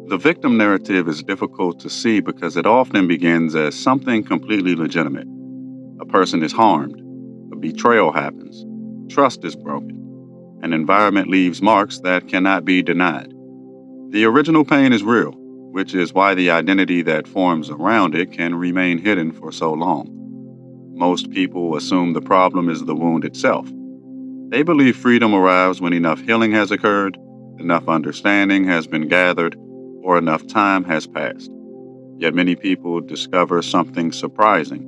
The victim narrative is difficult to see because it often begins as something completely legitimate. A person is harmed, a betrayal happens, trust is broken, an environment leaves marks that cannot be denied. The original pain is real, which is why the identity that forms around it can remain hidden for so long. Most people assume the problem is the wound itself. They believe freedom arrives when enough healing has occurred, enough understanding has been gathered, or enough time has passed. Yet many people discover something surprising.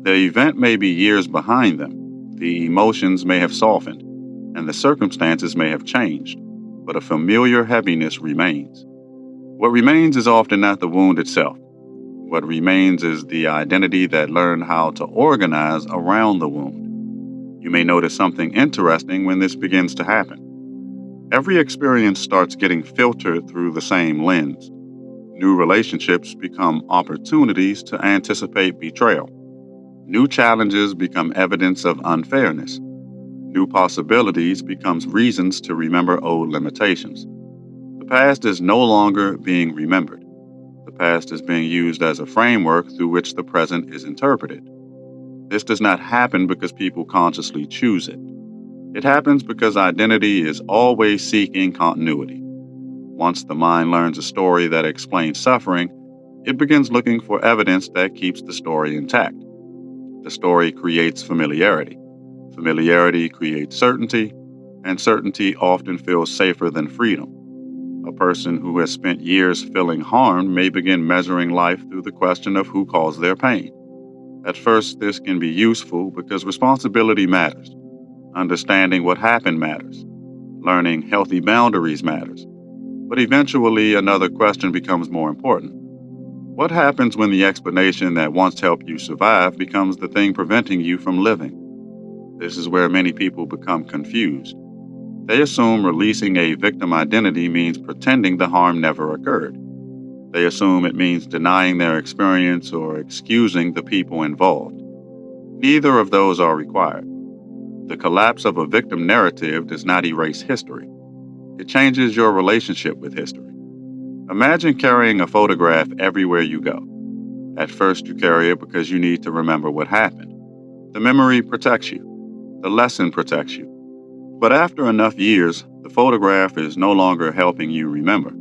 The event may be years behind them, the emotions may have softened, and the circumstances may have changed, but a familiar heaviness remains. What remains is often not the wound itself. What remains is the identity that learned how to organize around the wound. You may notice something interesting when this begins to happen. Every experience starts getting filtered through the same lens. New relationships become opportunities to anticipate betrayal. New challenges become evidence of unfairness. New possibilities becomes reasons to remember old limitations. The past is no longer being remembered. The past is being used as a framework through which the present is interpreted. This does not happen because people consciously choose it. It happens because identity is always seeking continuity. Once the mind learns a story that explains suffering, it begins looking for evidence that keeps the story intact. The story creates familiarity. Familiarity creates certainty, and certainty often feels safer than freedom. A person who has spent years feeling harmed may begin measuring life through the question of who caused their pain. At first, this can be useful because responsibility matters. Understanding what happened matters. Learning healthy boundaries matters. But eventually, another question becomes more important. What happens when the explanation that once helped you survive becomes the thing preventing you from living? This is where many people become confused. They assume releasing a victim identity means pretending the harm never occurred. They assume it means denying their experience or excusing the people involved. Neither of those are required. The collapse of a victim narrative does not erase history. It changes your relationship with history. Imagine carrying a photograph everywhere you go. At first, you carry it because you need to remember what happened. The memory protects you. The lesson protects you. But after enough years, the photograph is no longer helping you remember.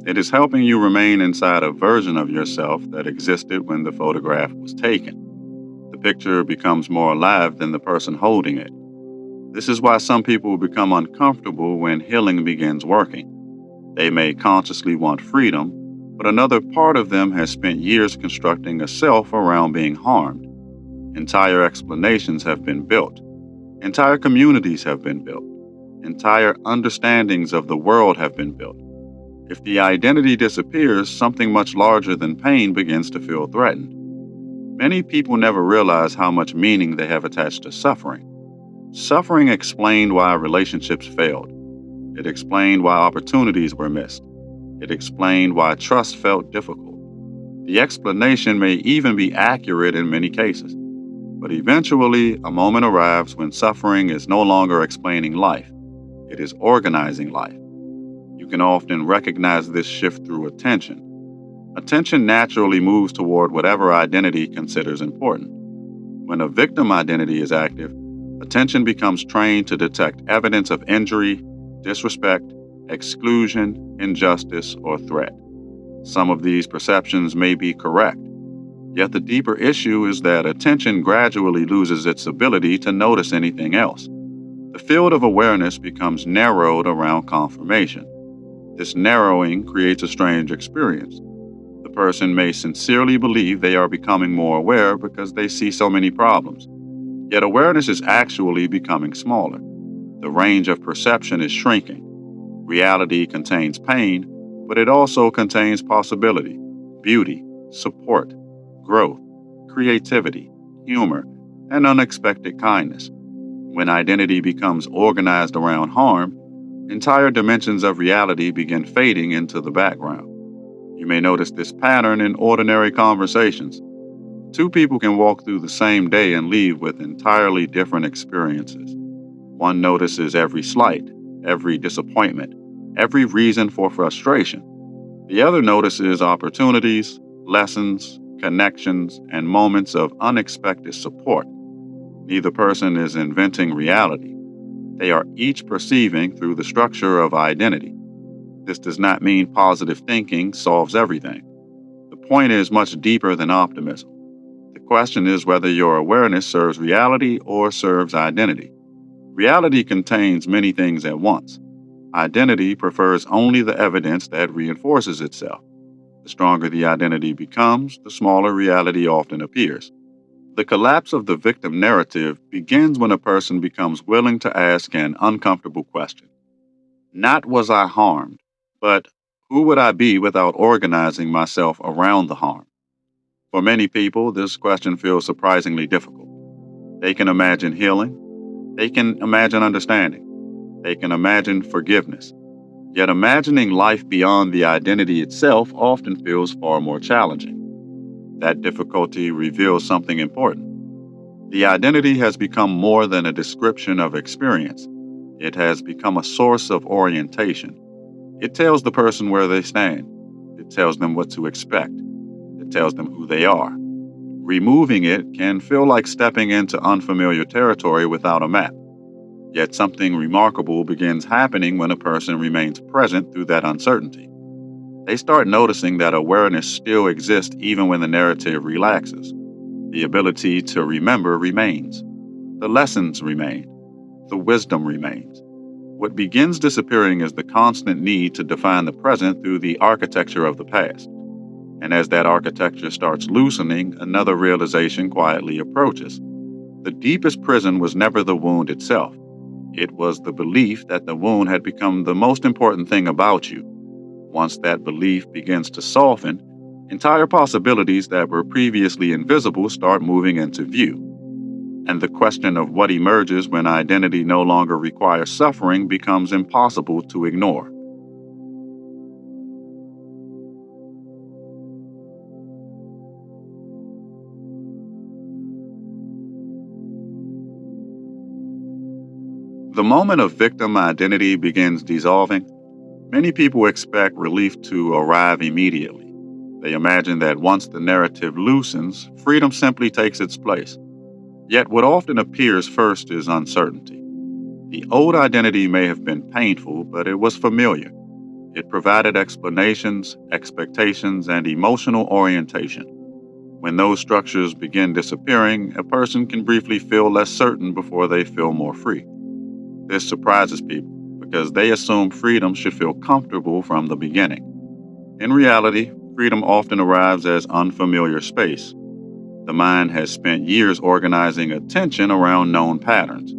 It is helping you remain inside a version of yourself that existed when the photograph was taken. The picture becomes more alive than the person holding it. This is why some people become uncomfortable when healing begins working. They may consciously want freedom, but another part of them has spent years constructing a self around being harmed. Entire explanations have been built. Entire communities have been built. Entire understandings of the world have been built. If the identity disappears, something much larger than pain begins to feel threatened. Many people never realize how much meaning they have attached to suffering. Suffering explained why relationships failed. It explained why opportunities were missed. It explained why trust felt difficult. The explanation may even be accurate in many cases. But eventually, a moment arrives when suffering is no longer explaining life. It is organizing life. You can often recognize this shift through attention. Attention naturally moves toward whatever identity considers important. When a victim identity is active, attention becomes trained to detect evidence of injury, disrespect, exclusion, injustice, or threat. Some of these perceptions may be correct. Yet the deeper issue is that attention gradually loses its ability to notice anything else. The field of awareness becomes narrowed around confirmation. This narrowing creates a strange experience. The person may sincerely believe they are becoming more aware because they see so many problems. Yet awareness is actually becoming smaller. The range of perception is shrinking. Reality contains pain, but it also contains possibility, beauty, support, growth, creativity, humor, and unexpected kindness. When identity becomes organized around harm, entire dimensions of reality begin fading into the background. You may notice this pattern in ordinary conversations. Two people can walk through the same day and leave with entirely different experiences. One notices every slight, every disappointment, every reason for frustration. The other notices opportunities, lessons, connections, and moments of unexpected support. Neither person is inventing reality. They are each perceiving through the structure of identity. This does not mean positive thinking solves everything. The point is much deeper than optimism. The question is whether your awareness serves reality or serves identity. Reality contains many things at once. Identity prefers only the evidence that reinforces itself. The stronger the identity becomes, the smaller reality often appears. The collapse of the victim narrative begins when a person becomes willing to ask an uncomfortable question. Not was I harmed, but who would I be without organizing myself around the harm? For many people, this question feels surprisingly difficult. They can imagine healing, they can imagine understanding, they can imagine forgiveness. Yet imagining life beyond the identity itself often feels far more challenging. That difficulty reveals something important. The identity has become more than a description of experience. It has become a source of orientation. It tells the person where they stand. It tells them what to expect. It tells them who they are. Removing it can feel like stepping into unfamiliar territory without a map. Yet something remarkable begins happening when a person remains present through that uncertainty. They start noticing that awareness still exists even when the narrative relaxes. The ability to remember remains. The lessons remain. The wisdom remains. What begins disappearing is the constant need to define the present through the architecture of the past. And as that architecture starts loosening, another realization quietly approaches. The deepest prison was never the wound itself. It was the belief that the wound had become the most important thing about you. Once that belief begins to soften, entire possibilities that were previously invisible start moving into view. And the question of what emerges when identity no longer requires suffering becomes impossible to ignore. The moment of victim identity begins dissolving, many people expect relief to arrive immediately. They imagine that once the narrative loosens, freedom simply takes its place. Yet what often appears first is uncertainty. The old identity may have been painful, but it was familiar. It provided explanations, expectations, and emotional orientation. When those structures begin disappearing, a person can briefly feel less certain before they feel more free. This surprises people because they assume freedom should feel comfortable from the beginning. In reality, freedom often arrives as unfamiliar space. The mind has spent years organizing attention around known patterns.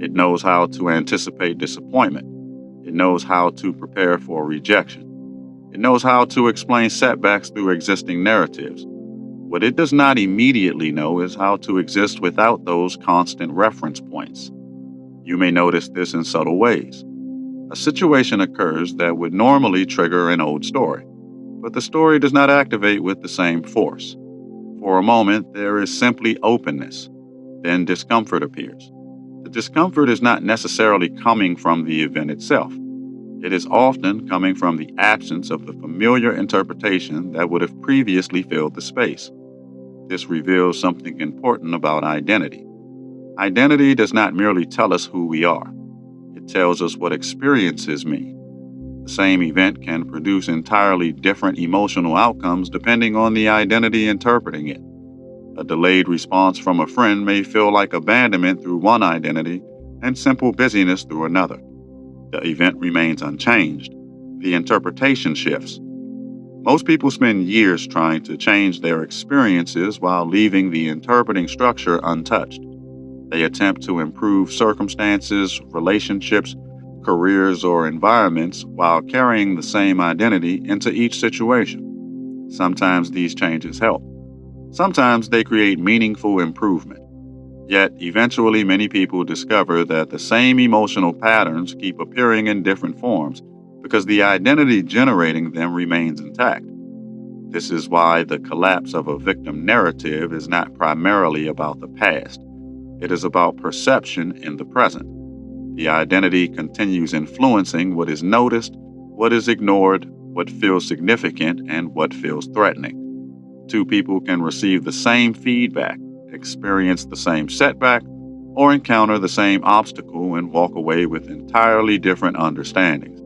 It knows how to anticipate disappointment. It knows how to prepare for rejection. It knows how to explain setbacks through existing narratives. What it does not immediately know is how to exist without those constant reference points. You may notice this in subtle ways. A situation occurs that would normally trigger an old story, but the story does not activate with the same force. For a moment, there is simply openness. Then discomfort appears. The discomfort is not necessarily coming from the event itself. It is often coming from the absence of the familiar interpretation that would have previously filled the space. This reveals something important about identity. Identity does not merely tell us who we are. It tells us what experiences mean. The same event can produce entirely different emotional outcomes depending on the identity interpreting it. A delayed response from a friend may feel like abandonment through one identity and simple busyness through another. The event remains unchanged. The interpretation shifts. Most people spend years trying to change their experiences while leaving the interpreting structure untouched. They attempt to improve circumstances, relationships, careers, or environments while carrying the same identity into each situation. Sometimes these changes help. Sometimes they create meaningful improvement. Yet, eventually, many people discover that the same emotional patterns keep appearing in different forms because the identity generating them remains intact. This is why the collapse of a victim narrative is not primarily about the past. It is about perception in the present. The identity continues influencing what is noticed, what is ignored, what feels significant, and what feels threatening. Two people can receive the same feedback, experience the same setback, or encounter the same obstacle and walk away with entirely different understandings.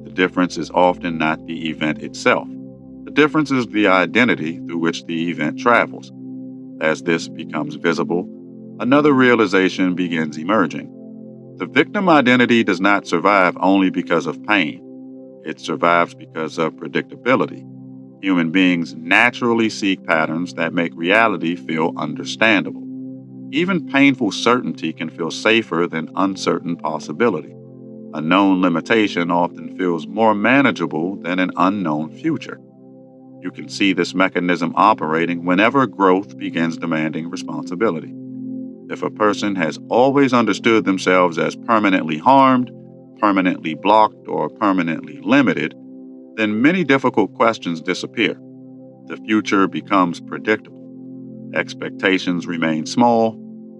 The difference is often not the event itself. The difference is the identity through which the event travels. As this becomes visible, another realization begins emerging. The victim identity does not survive only because of pain. It survives because of predictability. Human beings naturally seek patterns that make reality feel understandable. Even painful certainty can feel safer than uncertain possibility. A known limitation often feels more manageable than an unknown future. You can see this mechanism operating whenever growth begins demanding responsibility. If a person has always understood themselves as permanently harmed, permanently blocked, or permanently limited, then many difficult questions disappear. The future becomes predictable. Expectations remain small,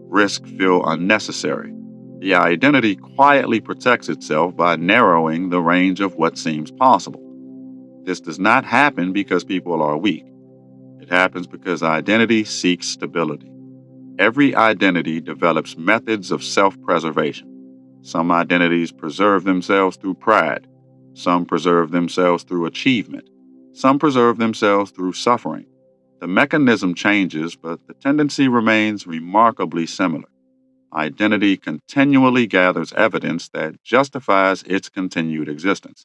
risks feel unnecessary. The identity quietly protects itself by narrowing the range of what seems possible. This does not happen because people are weak. It happens because identity seeks stability. Every identity develops methods of self preservation. Some identities preserve themselves through pride. Some preserve themselves through achievement. Some preserve themselves through suffering. The mechanism changes, but the tendency remains remarkably similar. Identity continually gathers evidence that justifies its continued existence.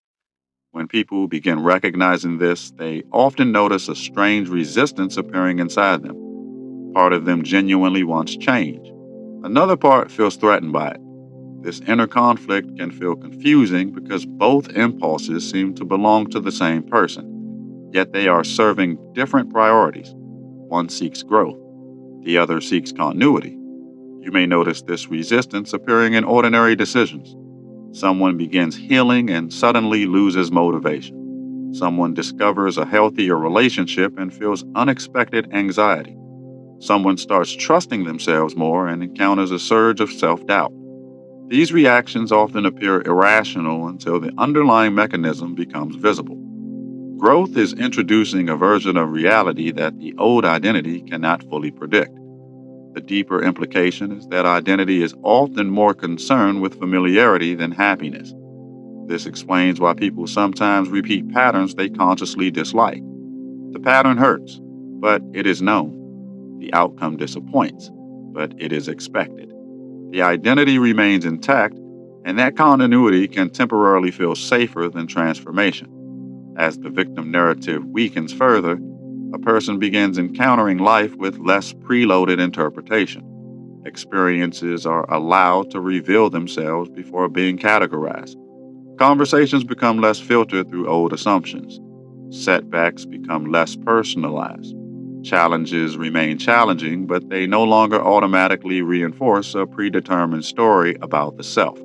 When people begin recognizing this, they often notice a strange resistance appearing inside them. Part of them genuinely wants change. Another part feels threatened by it. This inner conflict can feel confusing because both impulses seem to belong to the same person, yet they are serving different priorities. One seeks growth, the other seeks continuity. You may notice this resistance appearing in ordinary decisions. Someone begins healing and suddenly loses motivation. Someone discovers a healthier relationship and feels unexpected anxiety. Someone starts trusting themselves more and encounters a surge of self doubt. These reactions often appear irrational until the underlying mechanism becomes visible. Growth is introducing a version of reality that the old identity cannot fully predict. The deeper implication is that identity is often more concerned with familiarity than happiness. This explains why people sometimes repeat patterns they consciously dislike. The pattern hurts, but it is known. The outcome disappoints, but it is expected. The identity remains intact, and that continuity can temporarily feel safer than transformation. As the victim narrative weakens further, a person begins encountering life with less preloaded interpretation. Experiences are allowed to reveal themselves before being categorized. Conversations become less filtered through old assumptions. Setbacks become less personalized. Challenges remain challenging, but they no longer automatically reinforce a predetermined story about the self.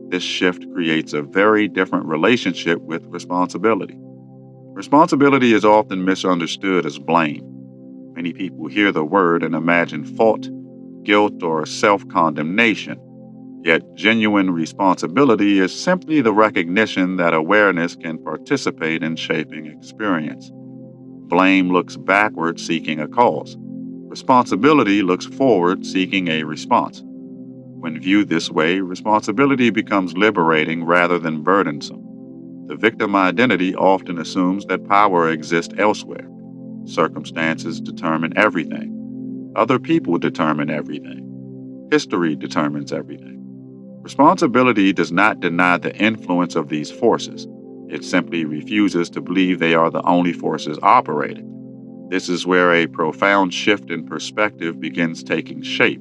This shift creates a very different relationship with responsibility. Responsibility is often misunderstood as blame. Many people hear the word and imagine fault, guilt, or self condemnation. Yet, genuine responsibility is simply the recognition that awareness can participate in shaping experience. Blame looks backward, seeking a cause. Responsibility looks forward, seeking a response. When viewed this way, responsibility becomes liberating rather than burdensome. The victim identity often assumes that power exists elsewhere. Circumstances determine everything. Other people determine everything. History determines everything. Responsibility does not deny the influence of these forces. It simply refuses to believe they are the only forces operating. This is where a profound shift in perspective begins taking shape.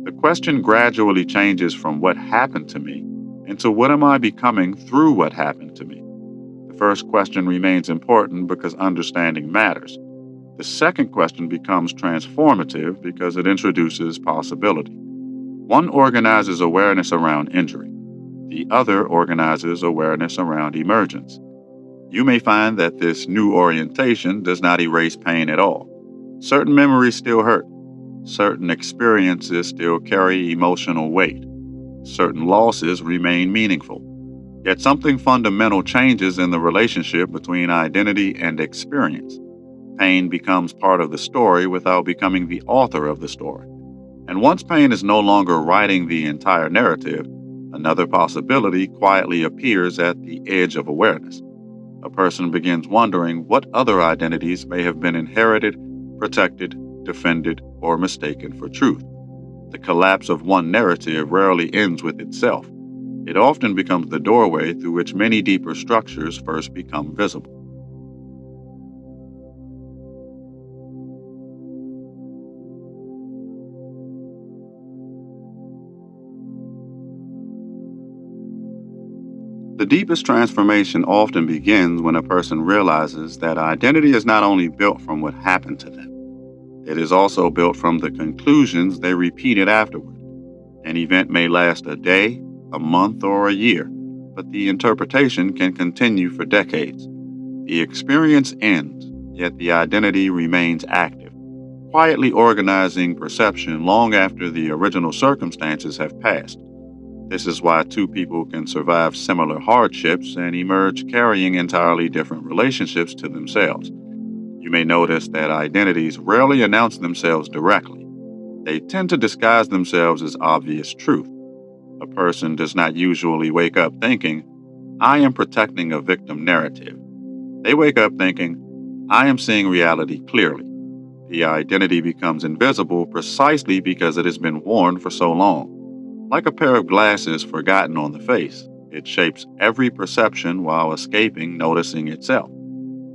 The question gradually changes from what happened to me into what am I becoming through what happened to me. The first question remains important because understanding matters. The second question becomes transformative because it introduces possibility. One organizes awareness around injury, the other organizes awareness around emergence. You may find that this new orientation does not erase pain at all. Certain memories still hurt, certain experiences still carry emotional weight, certain losses remain meaningful. Yet something fundamental changes in the relationship between identity and experience. Pain becomes part of the story without becoming the author of the story. And once pain is no longer writing the entire narrative, another possibility quietly appears at the edge of awareness. A person begins wondering what other identities may have been inherited, protected, defended, or mistaken for truth. The collapse of one narrative rarely ends with itself. It often becomes the doorway through which many deeper structures first become visible. The deepest transformation often begins when a person realizes that identity is not only built from what happened to them, it is also built from the conclusions they repeated afterward. An event may last a day, a month, or a year, but the interpretation can continue for decades. The experience ends, yet the identity remains active, quietly organizing perception long after the original circumstances have passed. This is why two people can survive similar hardships and emerge carrying entirely different relationships to themselves. You may notice that identities rarely announce themselves directly. They tend to disguise themselves as obvious truth. A person does not usually wake up thinking, I am protecting a victim narrative. They wake up thinking, I am seeing reality clearly. The identity becomes invisible precisely because it has been worn for so long. Like a pair of glasses forgotten on the face, it shapes every perception while escaping noticing itself.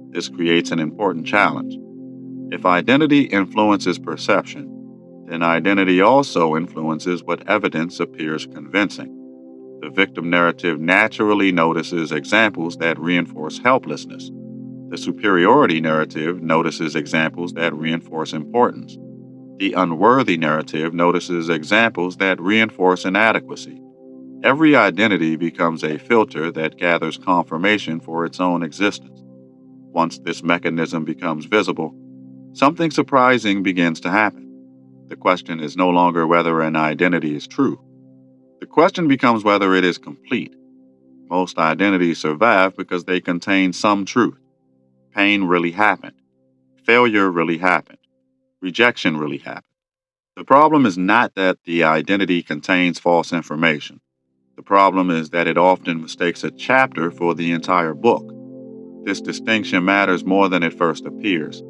This creates an important challenge. If identity influences perception, then identity also influences what evidence appears convincing. The victim narrative naturally notices examples that reinforce helplessness. The superiority narrative notices examples that reinforce importance. The unworthy narrative notices examples that reinforce inadequacy. Every identity becomes a filter that gathers confirmation for its own existence. Once this mechanism becomes visible, something surprising begins to happen. The question is no longer whether an identity is true. The question becomes whether it is complete. Most identities survive because they contain some truth. Pain really happened. Failure really happened. Rejection really happened. The problem is not that the identity contains false information. The problem is that it often mistakes a chapter for the entire book. This distinction matters more than it first appears.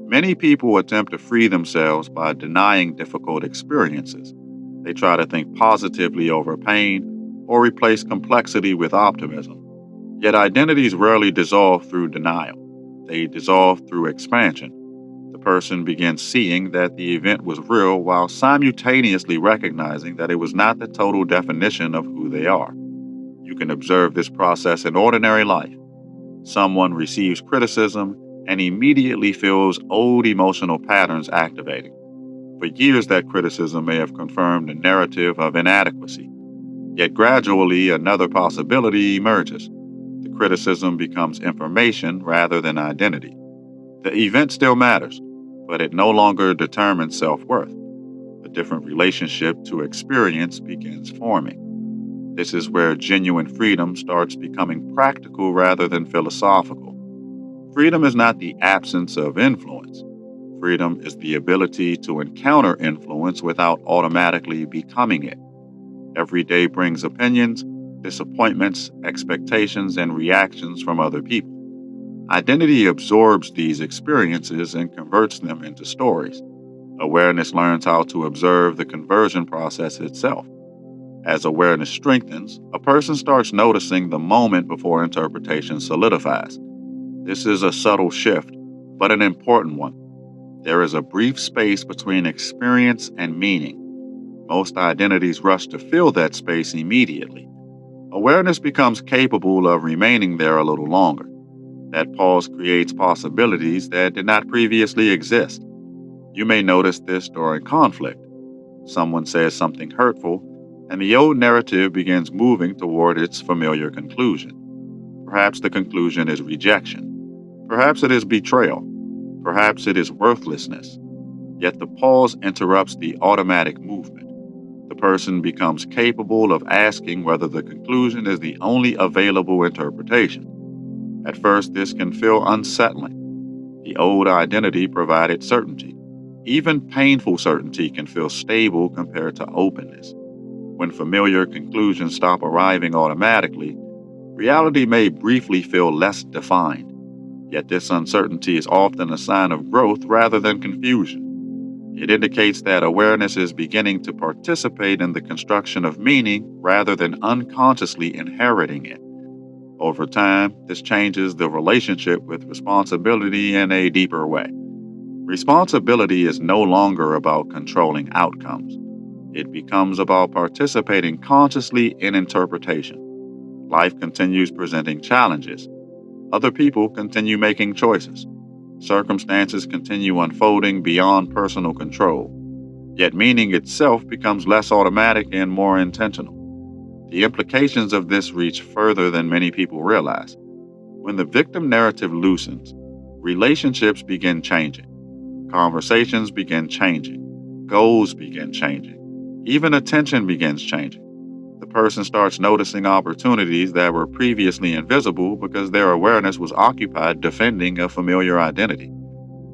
Many people attempt to free themselves by denying difficult experiences. They try to think positively over pain or replace complexity with optimism. Yet identities rarely dissolve through denial. They dissolve through expansion. The person begins seeing that the event was real while simultaneously recognizing that it was not the total definition of who they are. You can observe this process in ordinary life. Someone receives criticism and immediately feels old emotional patterns activating. For years, that criticism may have confirmed a narrative of inadequacy. Yet gradually, another possibility emerges. The criticism becomes information rather than identity. The event still matters, but it no longer determines self-worth. A different relationship to experience begins forming. This is where genuine freedom starts becoming practical rather than philosophical. Freedom is not the absence of influence. Freedom is the ability to encounter influence without automatically becoming it. Every day brings opinions, disappointments, expectations, and reactions from other people. Identity absorbs these experiences and converts them into stories. Awareness learns how to observe the conversion process itself. As awareness strengthens, a person starts noticing the moment before interpretation solidifies. This is a subtle shift, but an important one. There is a brief space between experience and meaning. Most identities rush to fill that space immediately. Awareness becomes capable of remaining there a little longer. That pause creates possibilities that did not previously exist. You may notice this during conflict. Someone says something hurtful, and the old narrative begins moving toward its familiar conclusion. Perhaps the conclusion is rejection. Perhaps it is betrayal. Perhaps it is worthlessness. Yet the pause interrupts the automatic movement. The person becomes capable of asking whether the conclusion is the only available interpretation. At first, this can feel unsettling. The old identity provided certainty. Even painful certainty can feel stable compared to openness. When familiar conclusions stop arriving automatically, reality may briefly feel less defined. Yet this uncertainty is often a sign of growth rather than confusion. It indicates that awareness is beginning to participate in the construction of meaning rather than unconsciously inheriting it. Over time, this changes the relationship with responsibility in a deeper way. Responsibility is no longer about controlling outcomes. It becomes about participating consciously in interpretation. Life continues presenting challenges. Other people continue making choices. Circumstances continue unfolding beyond personal control. Yet meaning itself becomes less automatic and more intentional. The implications of this reach further than many people realize. When the victim narrative loosens, relationships begin changing. Conversations begin changing. Goals begin changing. Even attention begins changing. The person starts noticing opportunities that were previously invisible because their awareness was occupied defending a familiar identity.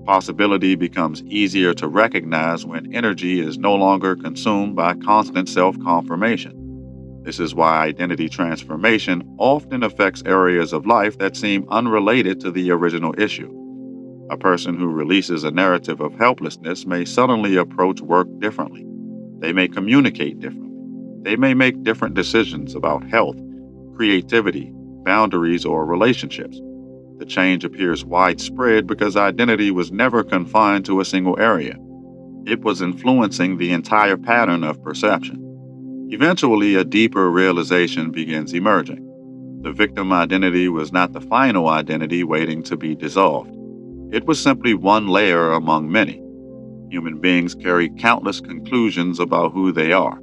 Possibility becomes easier to recognize when energy is no longer consumed by constant self confirmation. This is why identity transformation often affects areas of life that seem unrelated to the original issue. A person who releases a narrative of helplessness may suddenly approach work differently. They may communicate differently. They may make different decisions about health, creativity, boundaries, or relationships. The change appears widespread because identity was never confined to a single area. It was influencing the entire pattern of perception. Eventually, a deeper realization begins emerging. The victim identity was not the final identity waiting to be dissolved. It was simply one layer among many. Human beings carry countless conclusions about who they are.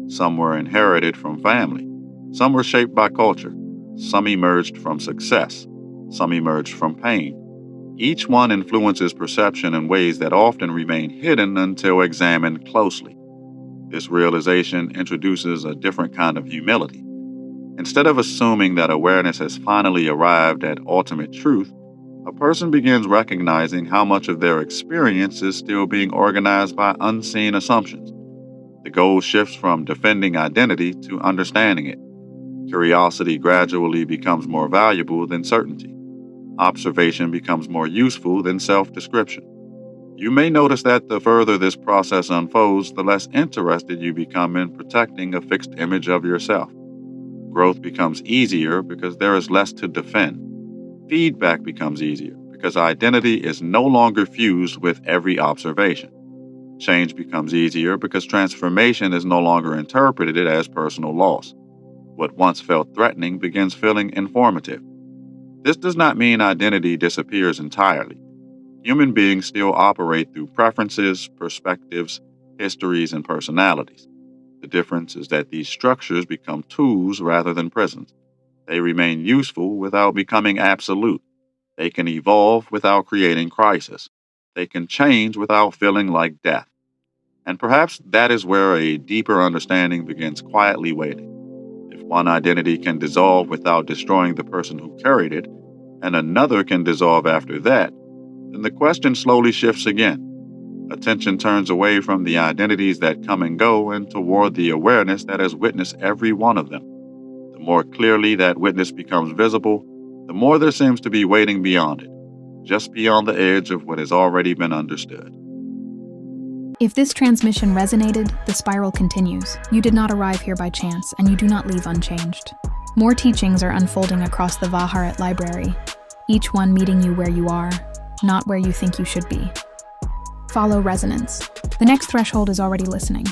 Some were inherited from family. Some were shaped by culture. Some emerged from success. Some emerged from pain. Each one influences perception in ways that often remain hidden until examined closely. This realization introduces a different kind of humility. Instead of assuming that awareness has finally arrived at ultimate truth, a person begins recognizing how much of their experience is still being organized by unseen assumptions. The goal shifts from defending identity to understanding it. Curiosity gradually becomes more valuable than certainty. Observation becomes more useful than self-description. You may notice that the further this process unfolds, the less interested you become in protecting a fixed image of yourself. Growth becomes easier because there is less to defend. Feedback becomes easier because identity is no longer fused with every observation. Change becomes easier because transformation is no longer interpreted as personal loss. What once felt threatening begins feeling informative. This does not mean identity disappears entirely. Human beings still operate through preferences, perspectives, histories, and personalities. The difference is that these structures become tools rather than prisons. They remain useful without becoming absolute. They can evolve without creating crisis. They can change without feeling like death. And perhaps that is where a deeper understanding begins quietly waiting. If one identity can dissolve without destroying the person who carried it, and another can dissolve after that, then the question slowly shifts again. Attention turns away from the identities that come and go and toward the awareness that has witnessed every one of them. The more clearly that witness becomes visible, the more there seems to be waiting beyond it, just beyond the edge of what has already been understood. If this transmission resonated, the spiral continues. You did not arrive here by chance, and you do not leave unchanged. More teachings are unfolding across the Haret library, each one meeting you where you are, not where you think you should be. Follow resonance. The next threshold is already listening.